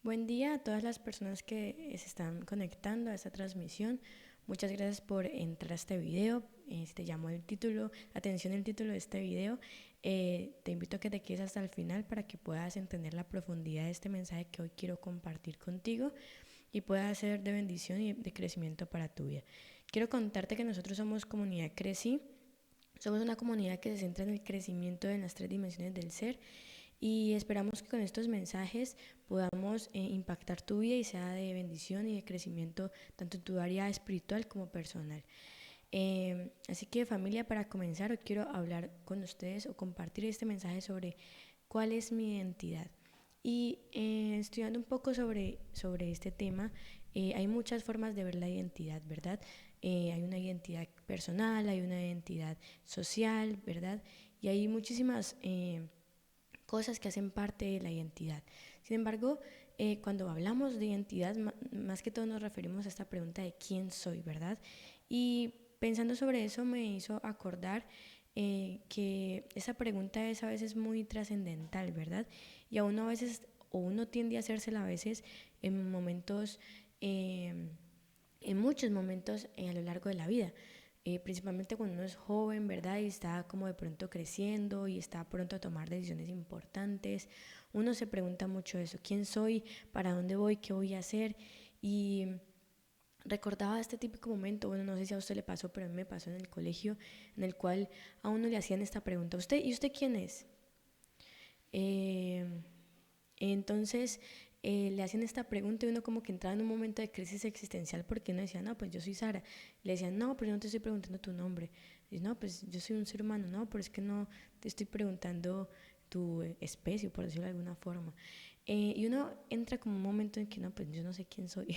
Buen día a todas las personas que se están conectando a esta transmisión. Muchas gracias por entrar a este video. Si te llamó el título, atención el título de este video, te invito a que te quedes hasta el final para que puedas entender la profundidad de este mensaje que hoy quiero compartir contigo y pueda ser de bendición y de crecimiento para tu vida. Quiero contarte que nosotros somos Comunidad Crecí. Somos una comunidad que se centra en el crecimiento en las tres dimensiones del ser y esperamos que con estos mensajes podamos impactar tu vida y sea de bendición y de crecimiento tanto en tu área espiritual como personal. Así que familia, para comenzar hoy quiero hablar con ustedes o compartir este mensaje sobre cuál es mi identidad. Y estudiando un poco sobre este tema, hay muchas formas de ver la identidad, ¿verdad? Hay una identidad personal, hay una identidad social, ¿verdad? Y hay muchísimas cosas que hacen parte de la identidad. Sin embargo, cuando hablamos de identidad, más que todo nos referimos a esta pregunta de quién soy, ¿verdad? Y pensando sobre eso me hizo acordar que esa pregunta es a veces muy trascendental, ¿verdad? Y a uno a veces, o uno tiende a hacérsela a veces en momentos, en muchos momentos a lo largo de la vida. Principalmente cuando uno es joven, ¿verdad? Y está como de pronto creciendo y está pronto a tomar decisiones importantes. Uno se pregunta mucho eso, ¿quién soy? ¿Para dónde voy? ¿Qué voy a hacer? Y recordaba este típico momento, bueno, no sé si a usted le pasó, pero a mí me pasó en el colegio, en el cual a uno le hacían esta pregunta, ¿usted y usted quién es? Eh, entonces le hacían esta pregunta y uno como que entraba en un momento de crisis existencial porque uno decía, no, pues yo soy Sara. Le decían, no, pero yo no te estoy preguntando tu nombre. Y no, pues yo soy un ser humano, no, pero es que no te estoy preguntando tu especie, por decirlo de alguna forma. Y uno entra como un momento en que no, pues yo no sé quién soy,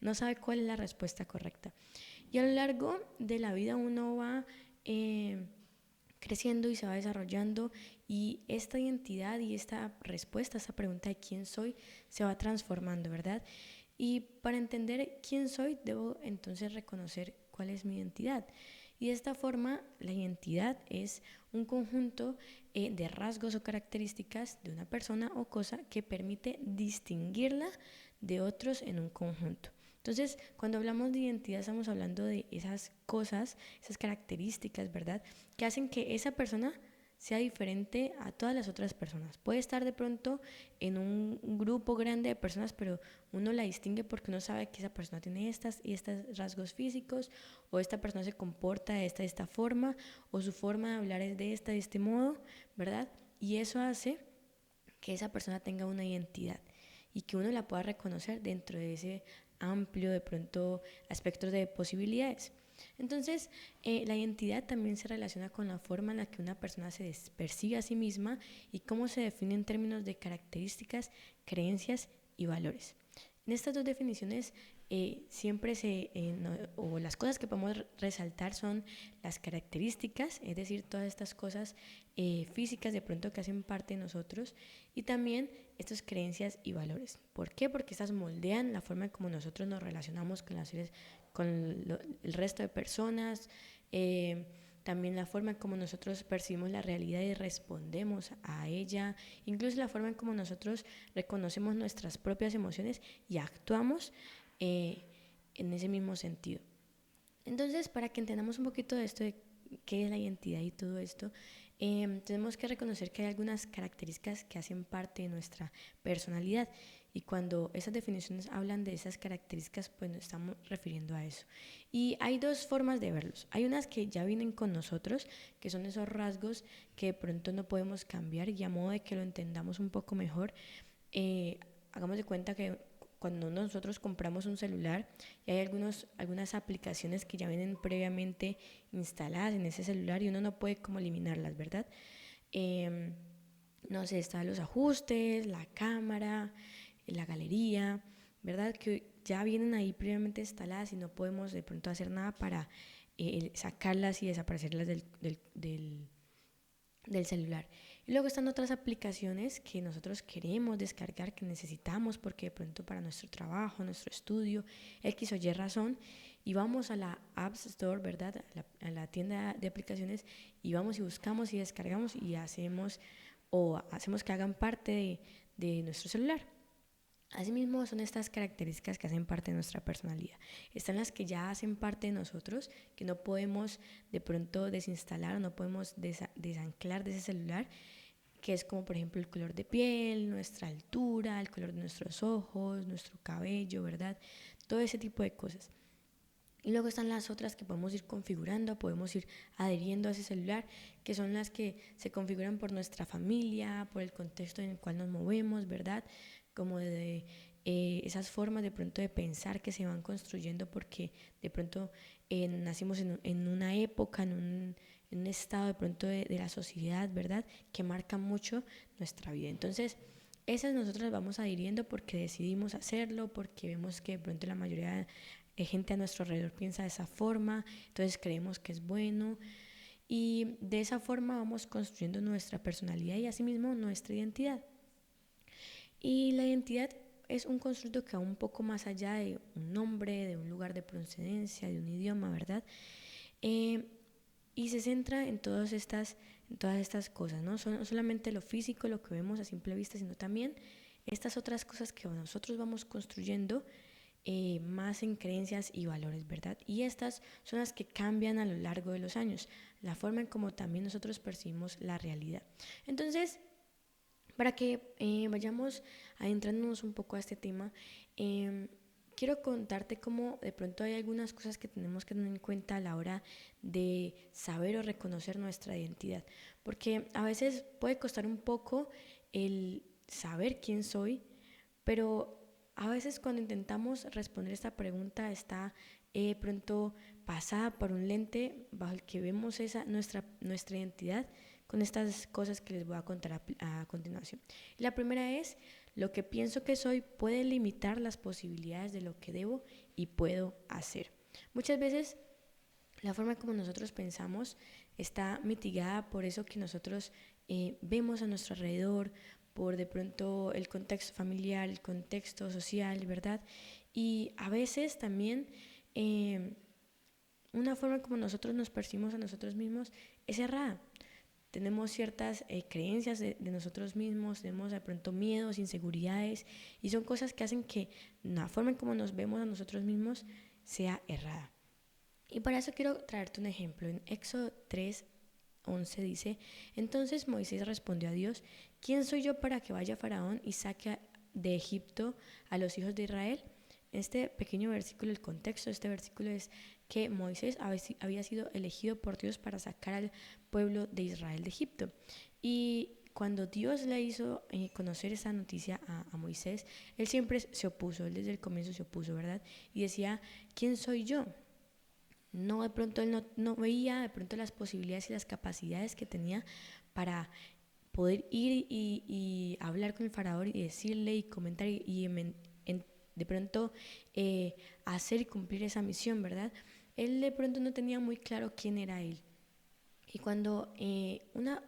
no sabe cuál es la respuesta correcta. Y a lo largo de la vida uno va creciendo y se va desarrollando y esta identidad y esta respuesta a esta pregunta de quién soy se va transformando, ¿verdad? Y para entender quién soy debo entonces reconocer cuál es mi identidad. Y de esta forma la identidad es un conjunto de rasgos o características de una persona o cosa que permite distinguirla de otros en un conjunto. Entonces, cuando hablamos de identidad estamos hablando de esas cosas, esas características, ¿verdad? Que hacen que esa persona sea diferente a todas las otras personas. Puede estar de pronto en un grupo grande de personas, pero uno la distingue porque uno sabe que esa persona tiene estas y estos rasgos físicos, o esta persona se comporta de esta forma, o su forma de hablar es de este modo, ¿verdad? Y eso hace que esa persona tenga una identidad y que uno la pueda reconocer dentro de ese amplio de pronto aspecto de posibilidades. Entonces, la identidad también se relaciona con la forma en la que una persona se percibe a sí misma y cómo se define en términos de características, creencias y valores. En estas dos definiciones siempre no, o las cosas que podemos resaltar son las características, es decir, todas estas cosas físicas de pronto que hacen parte de nosotros, y también estas creencias y valores. ¿Por qué? Porque estas moldean la forma en cómo nosotros nos relacionamos con, el resto de personas, también la forma en cómo nosotros percibimos la realidad y respondemos a ella, incluso la forma en cómo nosotros reconocemos nuestras propias emociones y actuamos en ese mismo sentido. Entonces, para que entendamos un poquito de esto, de qué es la identidad y todo esto, tenemos que reconocer que hay algunas características que hacen parte de nuestra personalidad, y cuando esas definiciones hablan de esas características, pues nos estamos refiriendo a eso. Y hay dos formas de verlos. Hay unas que ya vienen con nosotros, que son esos rasgos que de pronto no podemos cambiar, y a modo de que lo entendamos un poco mejor, hagamos de cuenta que cuando nosotros compramos un celular y hay algunas aplicaciones que ya vienen previamente instaladas en ese celular y uno no puede como eliminarlas, ¿verdad? Eh, no sé, están los ajustes, la cámara, la galería, ¿verdad? Que ya vienen ahí previamente instaladas y no podemos de pronto hacer nada para sacarlas y desaparecerlas del celular. Y luego están otras aplicaciones que nosotros queremos descargar, que necesitamos porque de pronto para nuestro trabajo, nuestro estudio, X o Y razón, y vamos a la App Store, ¿verdad? A la tienda de aplicaciones, y vamos y buscamos y descargamos y hacemos que hagan parte de nuestro celular. Asimismo, son estas características que hacen parte de nuestra personalidad. Están las que ya hacen parte de nosotros, que no podemos de pronto desinstalar o no podemos desanclar de ese celular, que es como por ejemplo el color de piel, nuestra altura, el color de nuestros ojos, nuestro cabello, ¿verdad? Todo ese tipo de cosas. Y luego están las otras que podemos ir configurando, podemos ir adheriendo a ese celular, que son las que se configuran por nuestra familia, por el contexto en el cual nos movemos, ¿verdad? Como de esas formas de pronto de pensar que se van construyendo porque de pronto nacimos en una época, en un estado de pronto de la sociedad, ¿verdad? Que marca mucho nuestra vida. Entonces, esas nosotros las vamos adhiriendo porque decidimos hacerlo, porque vemos que de pronto la mayoría de gente a nuestro alrededor piensa de esa forma, entonces creemos que es bueno y de esa forma vamos construyendo nuestra personalidad y asimismo nuestra identidad. Y la identidad es un constructo que va un poco más allá de un nombre, de un lugar de procedencia, de un idioma, ¿verdad? Eh, y se centra en todas estas cosas, ¿no? No solamente lo físico, lo que vemos a simple vista, sino también estas otras cosas que nosotros vamos construyendo más en creencias y valores, ¿verdad? Y estas son las que cambian a lo largo de los años, la forma en cómo también nosotros percibimos la realidad. Entonces, para que vayamos adentrándonos un poco a este tema, quiero contarte cómo de pronto hay algunas cosas que tenemos que tener en cuenta a la hora de saber o reconocer nuestra identidad, porque a veces puede costar un poco el saber quién soy, pero a veces cuando intentamos responder esta pregunta está pronto pasada por un lente bajo el que vemos nuestra identidad con estas cosas que les voy a contar a continuación. La primera es, lo que pienso que soy puede limitar las posibilidades de lo que debo y puedo hacer. Muchas veces la forma como nosotros pensamos está mitigada por eso que nosotros vemos a nuestro alrededor, por de pronto el contexto familiar, el contexto social, ¿verdad? Y a veces también una forma como nosotros nos percibimos a nosotros mismos es errada. Tenemos ciertas creencias de nosotros mismos, tenemos de pronto miedos, inseguridades, y son cosas que hacen que la forma en como nos vemos a nosotros mismos sea errada. Y para eso quiero traerte un ejemplo. En Éxodo 3:11 dice: entonces Moisés respondió a Dios: ¿quién soy yo para que vaya Faraón y saque de Egipto a los hijos de Israel? En este pequeño versículo, el contexto de este versículo es que Moisés había sido elegido por Dios para sacar al pueblo de Israel de Egipto. Y cuando Dios le hizo conocer esa noticia a Moisés, él siempre se opuso, él desde el comienzo se opuso, ¿verdad? Y decía: ¿quién soy yo? No, de pronto él no veía de pronto las posibilidades y las capacidades que tenía para poder ir y hablar con el faraón y decirle y comentar de pronto hacer y cumplir esa misión, ¿verdad? Él de pronto no tenía muy claro quién era él. Y cuando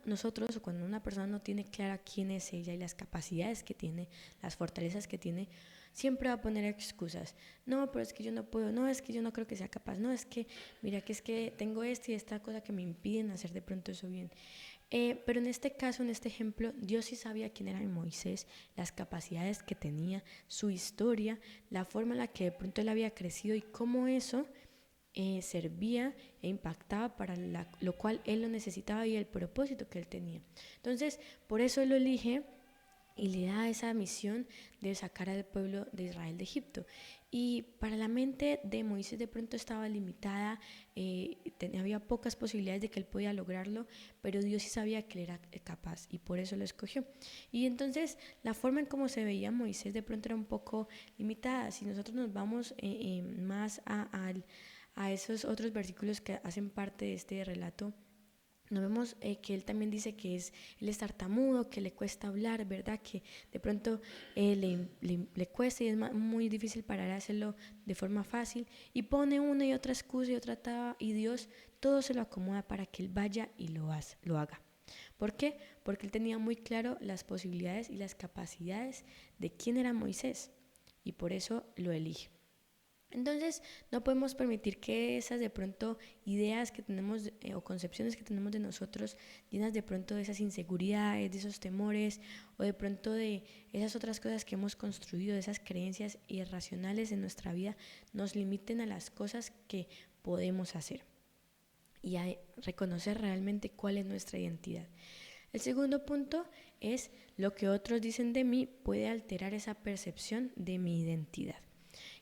nosotros o cuando una persona no tiene clara quién es ella y las capacidades que tiene, las fortalezas que tiene, siempre va a poner excusas. No, pero es que yo no puedo, no, es que yo no creo que sea capaz, no, es que, mira, que es que tengo esta y esta cosa que me impiden hacer de pronto eso bien. Pero en este caso, en este ejemplo, Dios sí sabía quién era Moisés, las capacidades que tenía, su historia, la forma en la que de pronto él había crecido y cómo eso servía e impactaba para lo cual él lo necesitaba y el propósito que él tenía. Entonces, por eso él lo elige y le da esa misión de sacar al pueblo de Israel de Egipto. Y para la mente de Moisés de pronto estaba limitada, había pocas posibilidades de que él podía lograrlo, pero Dios sí sabía que él era capaz y por eso lo escogió. Y entonces la forma en cómo se veía Moisés de pronto era un poco limitada. Si nosotros nos vamos más a esos otros versículos que hacen parte de este relato, nos vemos que él también dice que él es tartamudo, que le cuesta hablar, ¿verdad? Que de pronto le cuesta y es muy difícil para él hacerlo de forma fácil. Y pone una y otra excusa y otra traba y Dios todo se lo acomoda para que él vaya y lo haga. ¿Por qué? Porque él tenía muy claro las posibilidades y las capacidades de quién era Moisés y por eso lo elige. Entonces, no podemos permitir que esas de pronto ideas que tenemos o concepciones que tenemos de nosotros, llenas de pronto de esas inseguridades, de esos temores o de pronto de esas otras cosas que hemos construido, de esas creencias irracionales en nuestra vida, nos limiten a las cosas que podemos hacer y a reconocer realmente cuál es nuestra identidad. El segundo punto es: lo que otros dicen de mí puede alterar esa percepción de mi identidad.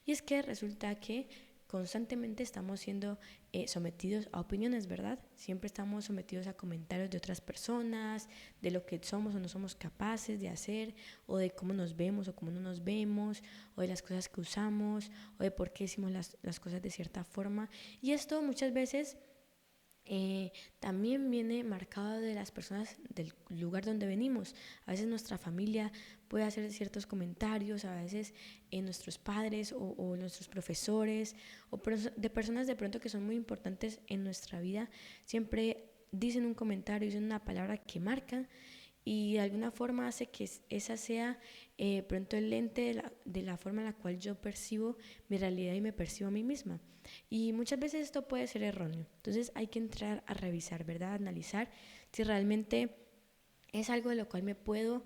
Y es que resulta que constantemente estamos siendo sometidos a opiniones, ¿verdad? Siempre estamos sometidos a comentarios de otras personas, de lo que somos o no somos capaces de hacer, o de cómo nos vemos o cómo no nos vemos, o de las cosas que usamos, o de por qué decimos las cosas de cierta forma. Y esto muchas veces también viene marcado de las personas del lugar donde venimos. A veces nuestra familia puede hacer ciertos comentarios, a veces nuestros padres o nuestros profesores o de personas de pronto que son muy importantes en nuestra vida, siempre dicen un comentario, dicen una palabra que marca y de alguna forma hace que esa sea pronto el lente de la forma en la cual yo percibo mi realidad y me percibo a mí misma. Y muchas veces esto puede ser erróneo. Entonces hay que entrar a revisar, ¿verdad? Analizar si realmente es algo de lo cual me puedo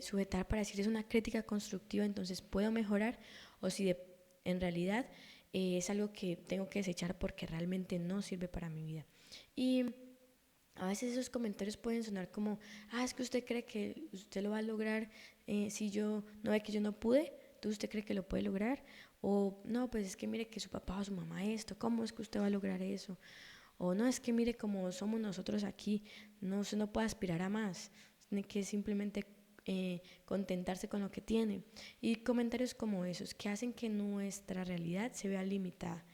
sujetar para decir es una crítica constructiva, entonces puedo mejorar, o si en realidad es algo que tengo que desechar porque realmente no sirve para mi vida. Y a veces esos comentarios pueden sonar como: es que usted cree que usted lo va a lograr si yo no ve que yo no pude, entonces usted cree que lo puede lograr, o no, pues es que mire que su papá o su mamá esto, ¿cómo es que usted va a lograr eso? O no, es que mire cómo somos nosotros aquí, no, usted no puede aspirar a más, tiene que simplemente contentarse con lo que tiene. Y comentarios como esos que hacen que nuestra realidad se vea limitada,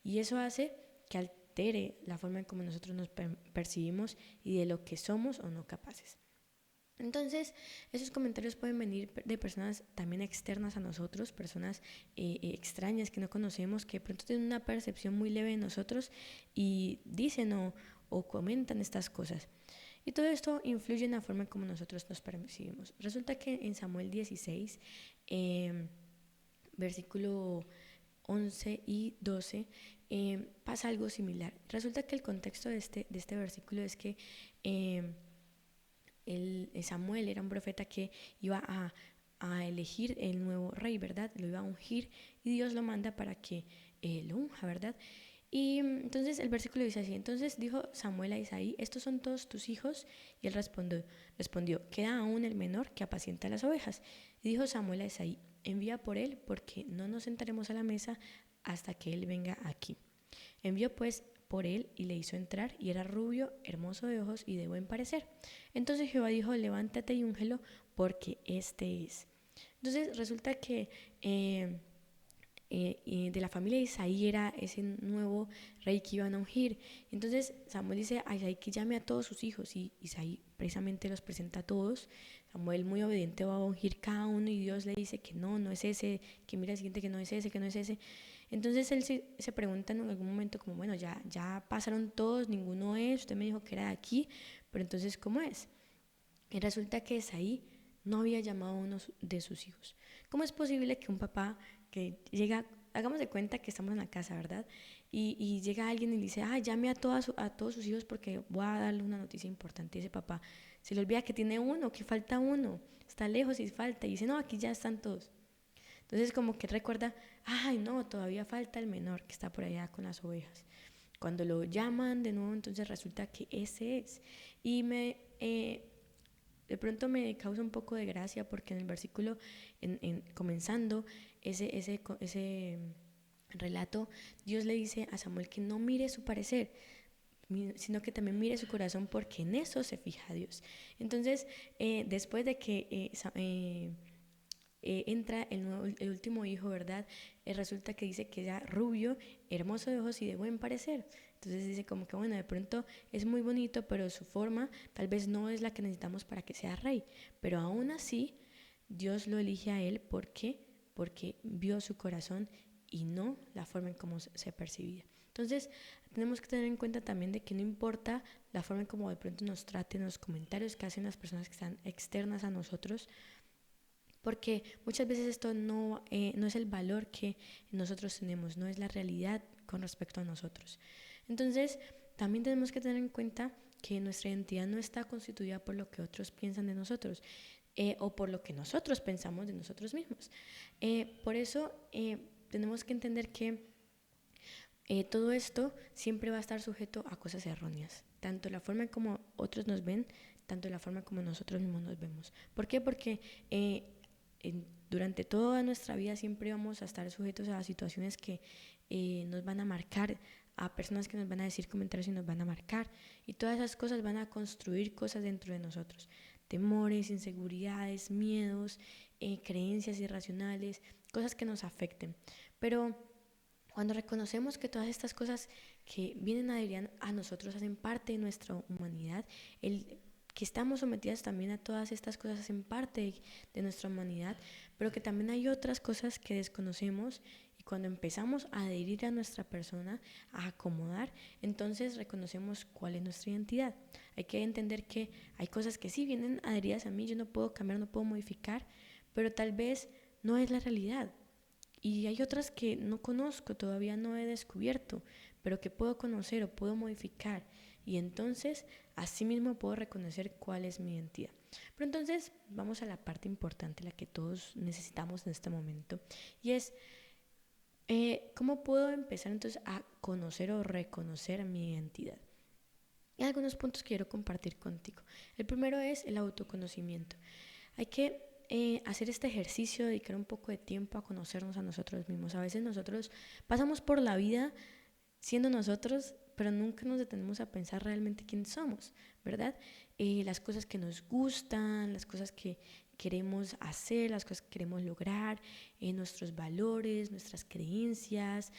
y eso hace que altere la forma en cómo nosotros nos percibimos y de lo que somos o no capaces. Entonces, esos comentarios pueden venir de personas también externas a nosotros, personas extrañas que no conocemos, que de pronto tienen una percepción muy leve de nosotros y dicen o comentan estas cosas. Y todo esto influye en la forma en cómo nosotros nos percibimos. Resulta que en Samuel 16, versículo 11 y 12, pasa algo similar. Resulta que el contexto de este versículo es que Samuel era un profeta que iba a elegir el nuevo rey, ¿verdad? Lo iba a ungir y Dios lo manda para que lo unja, ¿verdad? Y entonces el versículo dice así: entonces dijo Samuel a Isaí: estos son todos tus hijos. Y él respondió: queda aún el menor que apacienta las ovejas. Y dijo Samuel a Isaí: envía por él, porque no nos sentaremos a la mesa hasta que él venga aquí. Envió pues por él y le hizo entrar, y era rubio, hermoso de ojos y de buen parecer. Entonces Jehová dijo: levántate y úngelo, porque este es. Entonces resulta que de la familia de Isaí era ese nuevo rey que iban a ungir. Entonces Samuel dice a Isaí que llame a todos sus hijos, y Isaí precisamente los presenta a todos. Samuel, muy obediente, va a ungir cada uno, y Dios le dice que no es ese, que mira el siguiente, que no es ese, que no es ese. Entonces él se pregunta en algún momento como: bueno, ya pasaron todos, ninguno es, usted me dijo que era de aquí, pero entonces ¿cómo es? Y resulta que Isaí no había llamado a uno de sus hijos. ¿Cómo es posible que un papá que llega, hagamos de cuenta que estamos en la casa, ¿verdad? Y llega alguien y le dice: llame a todos sus hijos porque voy a darle una noticia importante? Y ese papá se le olvida que tiene uno, que falta uno, está lejos y falta, y dice: no, aquí ya están todos. Entonces como que recuerda: no, todavía falta el menor que está por allá con las ovejas. Cuando lo llaman de nuevo, entonces resulta que ese es. Y de pronto me causa un poco de gracia, porque en el versículo, comenzando ese relato, Dios le dice a Samuel que no mire su parecer, sino que también mire su corazón, porque en eso se fija Dios. Entonces, después de que entra el último hijo, ¿verdad? Resulta que dice que era rubio, hermoso de ojos y de buen parecer. Entonces dice como que bueno, de pronto es muy bonito, pero su forma tal vez no es la que necesitamos para que sea rey. Pero aún así, Dios lo elige a él. ¿Por qué? Porque vio su corazón y no la forma en cómo se percibía. Entonces tenemos que tener en cuenta también de que no importa la forma en cómo de pronto nos traten, los comentarios que hacen las personas que están externas a nosotros, porque muchas veces esto no es el valor que nosotros tenemos, no es la realidad con respecto a nosotros. Entonces, también tenemos que tener en cuenta que nuestra identidad no está constituida por lo que otros piensan de nosotros o por lo que nosotros pensamos de nosotros mismos. Por eso tenemos que entender que todo esto siempre va a estar sujeto a cosas erróneas, tanto la forma en como otros nos ven, tanto la forma como nosotros mismos nos vemos. ¿Por qué? Porque durante toda nuestra vida siempre vamos a estar sujetos a situaciones que nos van a marcar, a personas que nos van a decir comentarios y nos van a marcar, y todas esas cosas van a construir cosas dentro de nosotros, temores, inseguridades, miedos, creencias irracionales, cosas que nos afecten. Pero cuando reconocemos que todas estas cosas que vienen a adherir a nosotros hacen parte de nuestra humanidad, el que estamos sometidas también a todas estas cosas hacen parte de nuestra humanidad, pero que también hay otras cosas que desconocemos, y cuando empezamos a adherir a nuestra persona, a acomodar, entonces reconocemos cuál es nuestra identidad. Hay que entender que hay cosas que sí vienen adheridas a mí, yo no puedo cambiar, no puedo modificar, pero tal vez no es la realidad. Y hay otras que no conozco, todavía no he descubierto, pero que puedo conocer o puedo modificar. Y entonces, así mismo puedo reconocer cuál es mi identidad. Pero entonces, vamos a la parte importante, la que todos necesitamos en este momento. Y es, ¿cómo puedo empezar entonces a conocer o reconocer mi identidad? Y algunos puntos que quiero compartir contigo. El primero es el autoconocimiento. Hay que hacer este ejercicio, dedicar un poco de tiempo a conocernos a nosotros mismos. A veces nosotros pasamos por la vida siendo nosotros, pero nunca nos detenemos a pensar realmente quién somos, ¿verdad? Las cosas que nos gustan, las cosas que queremos hacer, las cosas que queremos lograr, nuestros valores, nuestras creencias,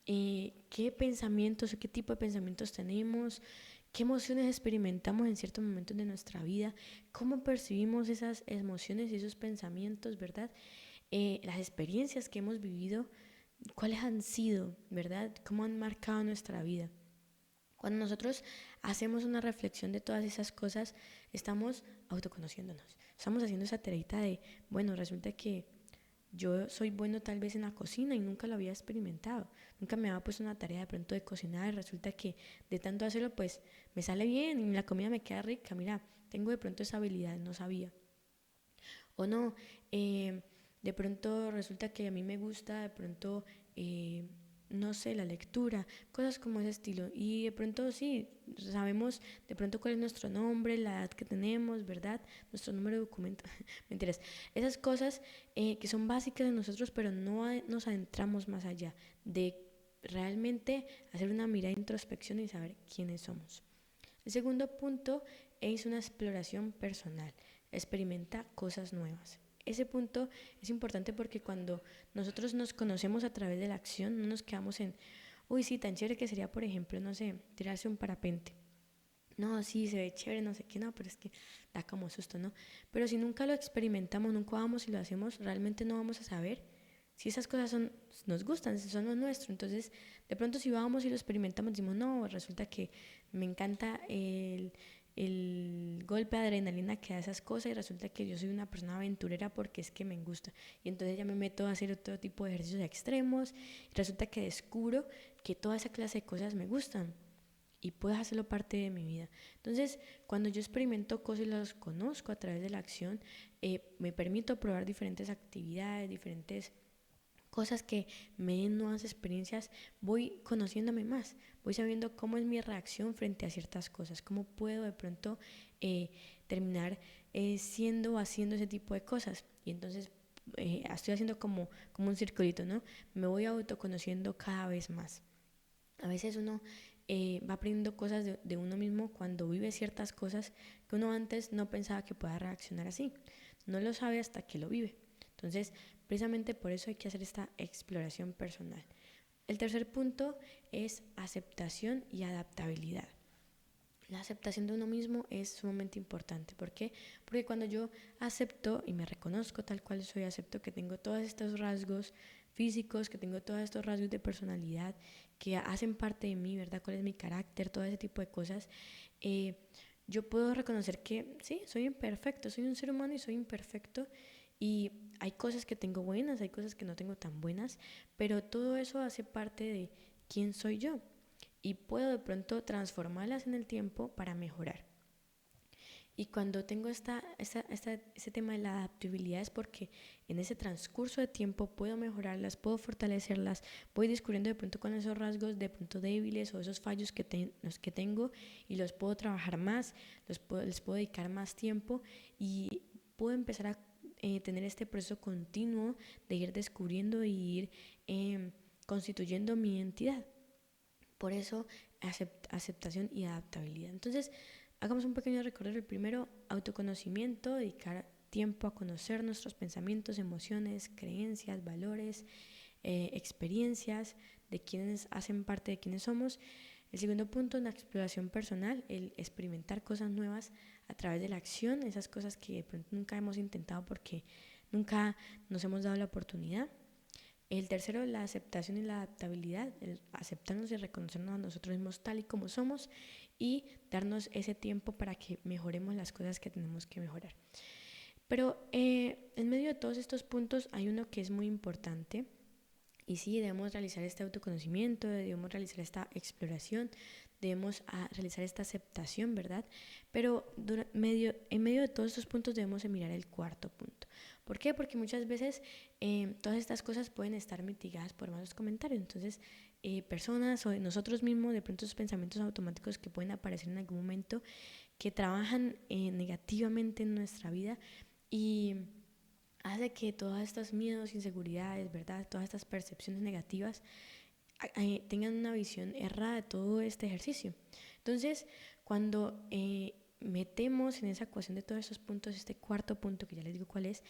qué pensamientos o qué tipo de pensamientos tenemos, qué emociones experimentamos en ciertos momentos de nuestra vida, cómo percibimos esas emociones y esos pensamientos, ¿verdad? Las experiencias que hemos vivido, cuáles han sido, ¿verdad? Cómo han marcado nuestra vida. Cuando nosotros hacemos una reflexión de todas esas cosas, estamos autoconociéndonos. Estamos haciendo esa tareita de, bueno, resulta que yo soy bueno tal vez en la cocina y nunca lo había experimentado. Nunca me había puesto una tarea de pronto de cocinar y resulta que de tanto hacerlo pues me sale bien y la comida me queda rica. Mira, tengo de pronto esa habilidad, no sabía. O no, de pronto resulta que a mí me gusta de pronto, no sé, la lectura, cosas como ese estilo. Y de pronto sí, sabemos de pronto cuál es nuestro nombre, la edad que tenemos, ¿verdad? Nuestro número de documento, mentiras. Esas cosas que son básicas de nosotros, pero no nos adentramos más allá de realmente hacer una mirada de introspección y saber quiénes somos. El segundo punto es una exploración personal. Experimenta cosas nuevas. Ese punto es importante porque cuando nosotros nos conocemos a través de la acción, no nos quedamos en, uy, sí, tan chévere que sería, por ejemplo, no sé, tirarse un parapente. No, sí, se ve chévere, no sé qué, no, pero es que da como susto, ¿no? Pero si nunca lo experimentamos, nunca vamos y lo hacemos, realmente no vamos a saber si esas cosas nos gustan, si son lo nuestro. Entonces, de pronto si vamos y lo experimentamos, decimos, no, resulta que me encanta el golpe de adrenalina que da esas cosas y resulta que yo soy una persona aventurera porque es que me gusta. Y entonces ya me meto a hacer otro tipo de ejercicios extremos y resulta que descubro que toda esa clase de cosas me gustan y puedo hacerlo parte de mi vida. Entonces, cuando yo experimento cosas y las conozco a través de la acción, me permito probar diferentes actividades, diferentes cosas que me den nuevas experiencias, voy conociéndome más, voy sabiendo cómo es mi reacción frente a ciertas cosas, cómo puedo de pronto terminar siendo o haciendo ese tipo de cosas. Y entonces estoy haciendo como un circulito, ¿no? Me voy autoconociendo cada vez más. A veces uno va aprendiendo cosas de uno mismo cuando vive ciertas cosas que uno antes no pensaba que pueda reaccionar así. No lo sabe hasta que lo vive. Entonces, precisamente por eso hay que hacer esta exploración personal. El tercer punto es aceptación y adaptabilidad. La aceptación de uno mismo es sumamente importante. ¿Por qué? Porque cuando yo acepto y me reconozco tal cual soy, acepto que tengo todos estos rasgos físicos, que tengo todos estos rasgos de personalidad que hacen parte de mí, ¿verdad? ¿Cuál es mi carácter? Todo ese tipo de cosas. Yo puedo reconocer que sí, soy imperfecto, soy un ser humano y soy imperfecto y hay cosas que tengo buenas, hay cosas que no tengo tan buenas, pero todo eso hace parte de quién soy yo y puedo de pronto transformarlas en el tiempo para mejorar. Y cuando tengo ese tema de la adaptabilidad es porque en ese transcurso de tiempo puedo mejorarlas, puedo fortalecerlas, voy descubriendo de pronto con esos rasgos de pronto débiles o esos fallos los que tengo y los puedo trabajar más, les puedo dedicar más tiempo y puedo empezar a tener este proceso continuo de ir descubriendo y ir constituyendo mi identidad. Por eso, aceptación y adaptabilidad. Entonces, hagamos un pequeño recorrido. El primero, autoconocimiento, dedicar tiempo a conocer nuestros pensamientos, emociones, creencias, valores, experiencias de quienes hacen parte de quienes somos. El segundo punto, la exploración personal, el experimentar cosas nuevas a través de la acción, esas cosas que de pronto nunca hemos intentado porque nunca nos hemos dado la oportunidad. El tercero, la aceptación y la adaptabilidad, el aceptarnos y reconocernos a nosotros mismos tal y como somos y darnos ese tiempo para que mejoremos las cosas que tenemos que mejorar. Pero en medio de todos estos puntos hay uno que es muy importante y sí, debemos realizar este autoconocimiento, debemos realizar esta exploración, debemos realizar esta aceptación, ¿verdad? Pero en medio de todos estos puntos debemos mirar el cuarto punto. ¿Por qué? Porque muchas veces todas estas cosas pueden estar mitigadas por malos comentarios. Entonces, personas o nosotros mismos, de pronto esos pensamientos automáticos que pueden aparecer en algún momento, que trabajan negativamente en nuestra vida y hace que todos estos miedos, inseguridades, ¿verdad? Todas estas percepciones negativas tengan una visión errada de todo este ejercicio. Entonces, cuando metemos en esa ecuación de todos esos puntos, este cuarto punto que ya les digo cuál es,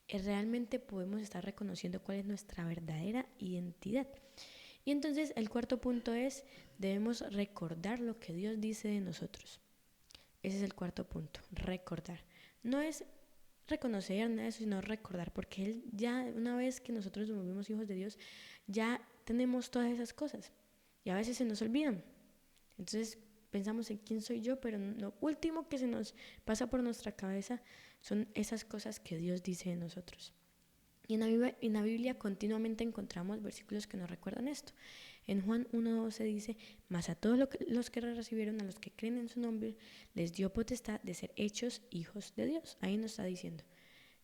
realmente podemos estar reconociendo cuál es nuestra verdadera identidad. Y entonces el cuarto punto es, debemos recordar lo que Dios dice de nosotros. Ese es el cuarto punto, recordar. No es reconocer nada de eso, sino recordar, porque Él ya, una vez que nosotros nos volvimos hijos de Dios, ya tenemos todas esas cosas y a veces se nos olvidan. Entonces pensamos en quién soy yo, pero lo último que se nos pasa por nuestra cabeza son esas cosas que Dios dice de nosotros. Y en la Biblia continuamente encontramos versículos que nos recuerdan esto. En Juan 1:12 dice, mas a todos los que recibieron, a los que creen en su nombre, les dio potestad de ser hechos hijos de Dios. Ahí nos está diciendo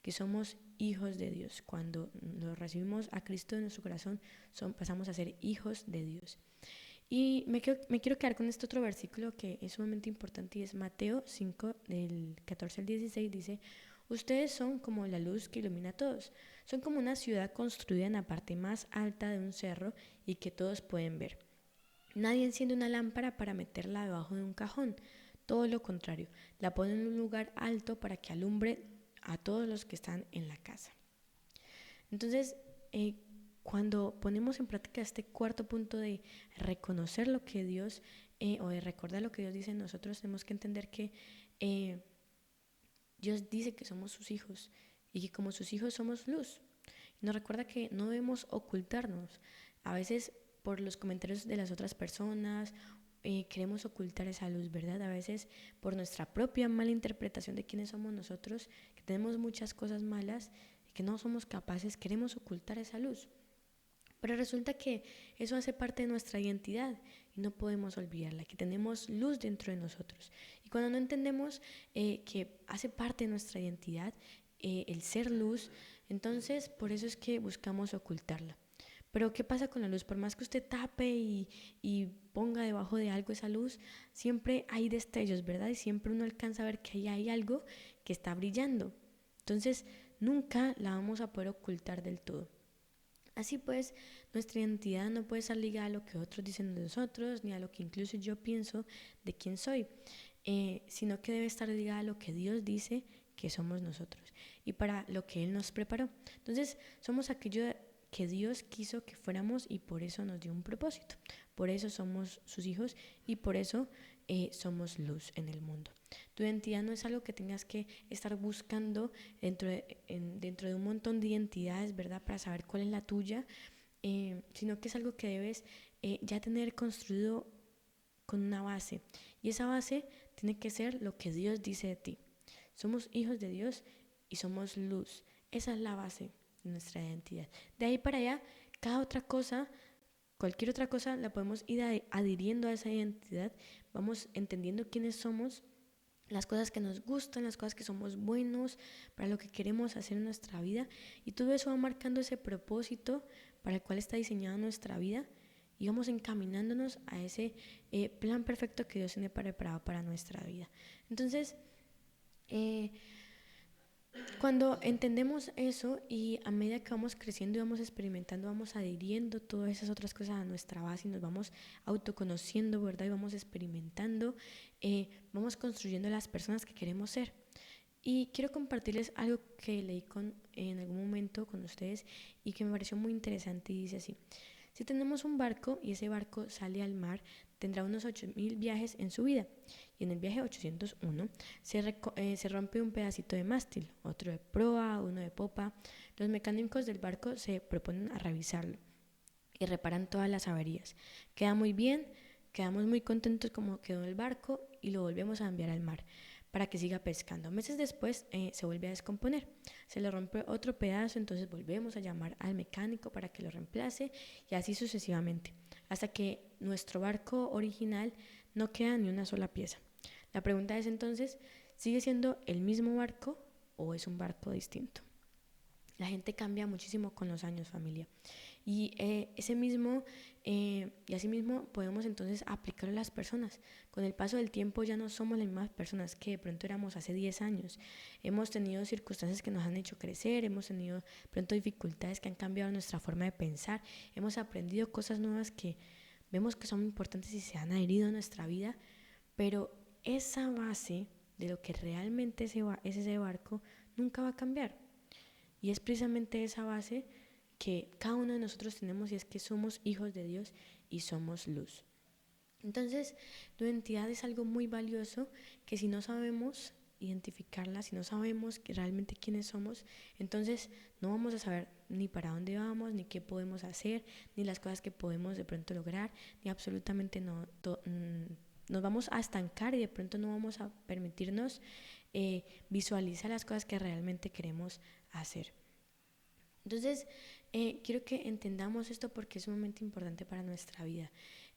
que somos hijos de Dios. Cuando lo recibimos a Cristo en nuestro corazón, pasamos a ser hijos de Dios. Y me quiero quedar con este otro versículo que es sumamente importante y es Mateo 5, del 14 al 16, dice, ustedes son como la luz que ilumina a todos, son como una ciudad construida en la parte más alta de un cerro y que todos pueden ver. Nadie enciende una lámpara para meterla debajo de un cajón, todo lo contrario, la pone en un lugar alto para que alumbre a todos los que están en la casa. Entonces, cuando ponemos en práctica este cuarto punto de reconocer lo que Dios o de recordar lo que Dios dice, nosotros tenemos que entender que Dios dice que somos sus hijos y que como sus hijos somos luz. Y nos recuerda que no debemos ocultarnos. A veces por los comentarios de las otras personas queremos ocultar esa luz, ¿verdad? A veces por nuestra propia mala interpretación de quiénes somos nosotros, que tenemos muchas cosas malas y que no somos capaces, queremos ocultar esa luz. Pero resulta que eso hace parte de nuestra identidad y no podemos olvidarla, que tenemos luz dentro de nosotros. Y cuando no entendemos que hace parte de nuestra identidad, el ser luz, entonces por eso es que buscamos ocultarla. Pero ¿qué pasa con la luz? Por más que usted tape y ponga debajo de algo esa luz, siempre hay destellos, ¿verdad? Y siempre uno alcanza a ver que ahí hay algo que está brillando. Entonces nunca la vamos a poder ocultar del todo. Así pues, nuestra identidad no puede estar ligada a lo que otros dicen de nosotros, ni a lo que incluso yo pienso de quién soy, sino que debe estar ligada a lo que Dios dice que somos nosotros y para lo que Él nos preparó. Entonces, somos aquello que Dios quiso que fuéramos y por eso nos dio un propósito. Por eso somos sus hijos y por eso somos luz en el mundo. Tu identidad no es algo que tengas que estar buscando dentro de un montón de identidades, ¿verdad? Para saber cuál es la tuya, sino que es algo que debes ya tener construido con una base. Y esa base tiene que ser lo que Dios dice de ti. Somos hijos de Dios y somos luz. Esa es la base. nuestra identidad. De ahí para allá, cada otra cosa, cualquier otra cosa, la podemos ir adhiriendo a esa identidad. Vamos entendiendo quiénes somos, las cosas que nos gustan, las cosas que somos buenos, para lo que queremos hacer en nuestra vida. Y todo eso va marcando ese propósito para el cual está diseñada nuestra vida. Y vamos encaminándonos a ese plan perfecto que Dios tiene preparado para nuestra vida. Entonces, cuando entendemos eso y a medida que vamos creciendo y vamos experimentando, vamos adhiriendo todas esas otras cosas a nuestra base y nos vamos autoconociendo, ¿verdad? Y vamos experimentando, vamos construyendo las personas que queremos ser. Y quiero compartirles algo que leí en algún momento con ustedes y que me pareció muy interesante y dice así: si tenemos un barco y ese barco sale al mar, tendrá unos 8000 viajes en su vida. Y en el viaje 801 se rompe un pedacito de mástil, otro de proa, uno de popa. Los mecánicos del barco se proponen a revisarlo y reparan todas las averías. Queda muy bien, quedamos muy contentos como quedó el barco y lo volvemos a enviar al mar para que siga pescando. Meses después se vuelve a descomponer, se le rompe otro pedazo, entonces volvemos a llamar al mecánico para que lo reemplace y así sucesivamente, hasta que nuestro barco original no queda ni una sola pieza. La pregunta es entonces, ¿sigue siendo el mismo barco o es un barco distinto? La gente cambia muchísimo con los años, familia. Y así mismo podemos entonces aplicarlo a las personas. Con el paso del tiempo ya no somos las mismas personas que de pronto éramos hace 10 años. Hemos tenido circunstancias que nos han hecho crecer, hemos tenido de pronto dificultades que han cambiado nuestra forma de pensar, hemos aprendido cosas nuevas que vemos que son importantes y se han adherido a nuestra vida, pero esa base de lo que realmente es ese barco nunca va a cambiar. Y es precisamente esa base que cada uno de nosotros tenemos, y es que somos hijos de Dios y somos luz. Entonces, tu identidad es algo muy valioso que si no sabemos identificarla, si no sabemos realmente quiénes somos, entonces no vamos a saber ni para dónde vamos, ni qué podemos hacer, ni las cosas que podemos de pronto lograr, ni absolutamente nos vamos a estancar y de pronto no vamos a permitirnos visualizar las cosas que realmente queremos hacer. Entonces, quiero que entendamos esto porque es sumamente importante para nuestra vida.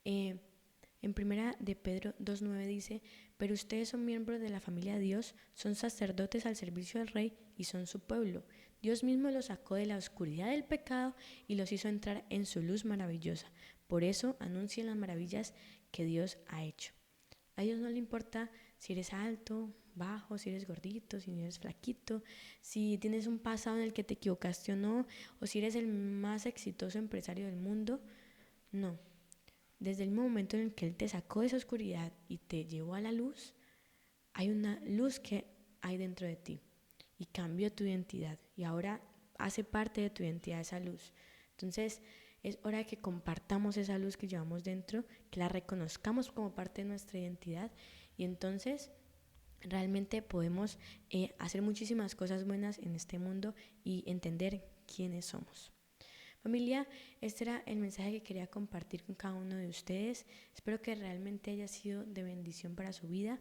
En primera de Pedro 2:9 dice: pero ustedes son miembros de la familia de Dios, son sacerdotes al servicio del Rey y son su pueblo. Dios mismo los sacó de la oscuridad del pecado y los hizo entrar en su luz maravillosa. Por eso anuncien las maravillas que Dios ha hecho. A Dios no le importa si eres alto, bajo, si eres gordito, si eres flaquito, si tienes un pasado en el que te equivocaste o no, o si eres el más exitoso empresario del mundo. No. Desde el momento en el que Él te sacó de esa oscuridad y te llevó a la luz, hay una luz que hay dentro de ti y cambió tu identidad y ahora hace parte de tu identidad esa luz. Entonces es hora de que compartamos esa luz que llevamos dentro, que la reconozcamos como parte de nuestra identidad y entonces realmente podemos hacer muchísimas cosas buenas en este mundo y entender quiénes somos. Familia, este era el mensaje que quería compartir con cada uno de ustedes. Espero que realmente haya sido de bendición para su vida.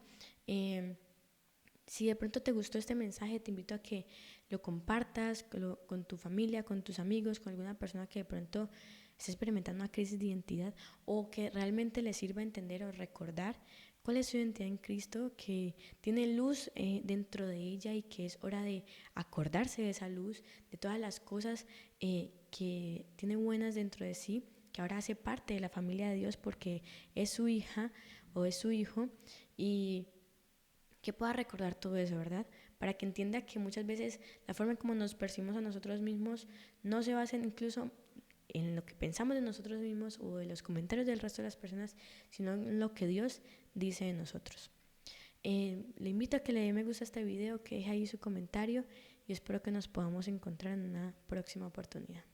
Si de pronto te gustó este mensaje, te invito a que lo compartas con tu familia, con tus amigos, con alguna persona que de pronto esté experimentando una crisis de identidad o que realmente le sirva entender o recordar cuál es su identidad en Cristo, que tiene luz dentro de ella y que es hora de acordarse de esa luz, de todas las cosas que tiene buenas dentro de sí, que ahora hace parte de la familia de Dios porque es su hija o es su hijo, y que pueda recordar todo eso, ¿verdad? Para que entienda que muchas veces la forma en como nos percibimos a nosotros mismos no se basa incluso en lo que pensamos de nosotros mismos o de los comentarios del resto de las personas, sino en lo que Dios dice de nosotros. Le invito a que le dé me gusta a este video, que deje ahí su comentario y espero que nos podamos encontrar en una próxima oportunidad.